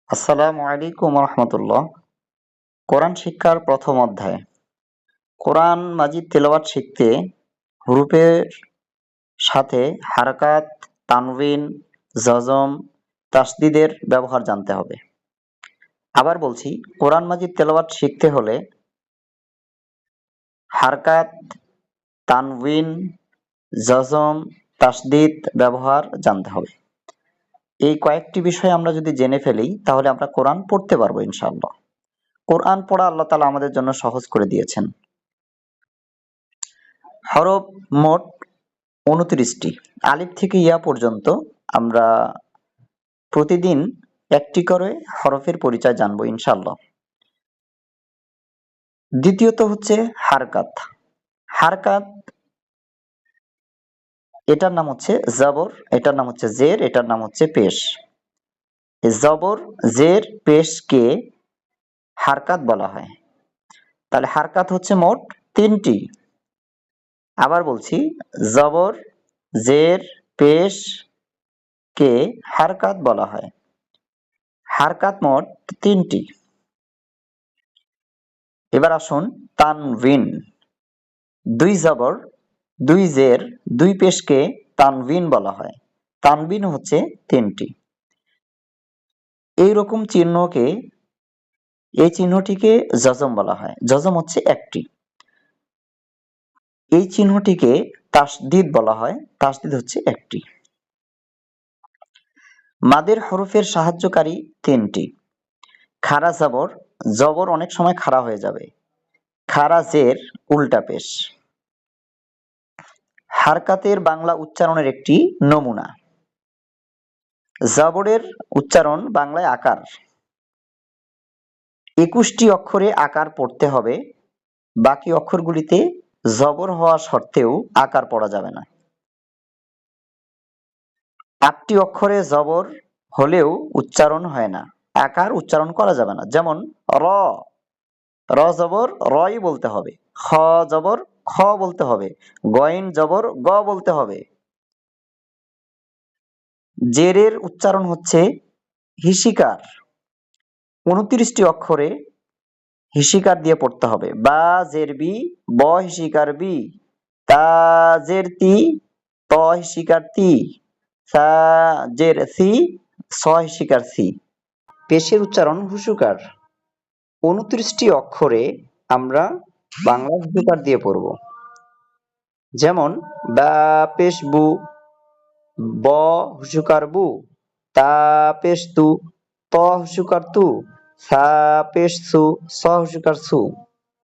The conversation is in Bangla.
আসসালামু আলাইকুম রহমতুল্লাহ। কোরআন শিক্ষার প্রথম অধ্যায়। কোরআন মাজিদ তেলাওয়াত শিখতে হুরুফের সাথে হারাকাত, তানবিন, জজম, তাসদিদের ব্যবহার জানতে হবে। আবার বলছি, কোরআন মাজিদ তেলাওয়াত শিখতে হলে হারকাত, তানবিন, জজম, তাসদিদ ব্যবহার জানতে হবে। এই কয়েকটি বিষয় আমরা যদি জেনে ফেলি তাহলে আমরা কোরআন পড়তে পারবো ইনশাআল্লাহ। কোরআন পড়া আল্লাহ তাআলা আমাদের জন্য সহজ করে দিয়েছেন। হরফ মোট ২৯টি। আলিফ থেকে ইয়া পর্যন্ত আমরা প্রতিদিন একটি করে হরফের পরিচয় জানবো ইনশাআল্লাহ। দ্বিতীয়ত হচ্ছে হারকাত। হারকাত এটার নাম হচ্ছে জবর, এটার নাম হচ্ছে জের, এটার নাম হচ্ছে পেশ। জবর, জের, পেশকে হারকাত বলা হয়। তাহলে হারকাত হচ্ছে মোট ৩টি। আবার বলছি, জবর, জের, পেশ কে হারকাত বলা হয়। হারকাত মোট ৩টি। এবার আসুন তানভিন। ২ জবর, ২ জের, ২ পেশকে তানভিন বলা হয়। তানভিন হচ্ছে ৩টি। এইরকম চিহ্নকে, এই চিহ্নটিকে জজম বলা হয়। জজম হচ্ছে ১টি। এই চিহ্নটিকে তাসদিদ বলা হয়। তাসদিদ হচ্ছে ১টি। মাদের হরফের সাহায্যকারী ৩টি। খাড়া জবর, জবর অনেক সময় খাড়া হয়ে যাবে। খাড়া জের, উল্টা পেশ। হারকাতের বাংলা উচ্চারণের একটি নমুনা। জবরের উচ্চারণ বাংলায় আকার। ২১টি অক্ষরে আকার পড়তে হবে। বাকি অক্ষরগুলিতে জবর হওয়া সত্ত্বেও আকার পড়া যাবে না। ৮টি অক্ষরে জবর হলেও উচ্চারণ হয় না, আকার উচ্চারণ করা যাবে না। যেমন র, র জবর রই বলতে হবে। খ জবর খ বলতে হবে। গইন জবর গ বলতে হবে। জেরের উচ্চারণ হচ্ছে হিসিকার। ২৯টি অক্ষরে হিসিকার দিয়ে পড়তে হবে। বা জের বি, ব হিসিকার বি, তা জের তি, ত হিসিকার তি, সা জের সি, স হিসিকার সি। পেশের উচ্চারণ হুসুকার। ২৯টি অক্ষরে আমরা বাংলা হুসুকার দিয়ে পড়ব। যেমন বা পেশ বু, ব হুসুকার বু, তা পেশ তু, ত হুসুকার তু, সা পেশ সু, স হুসুকার সু।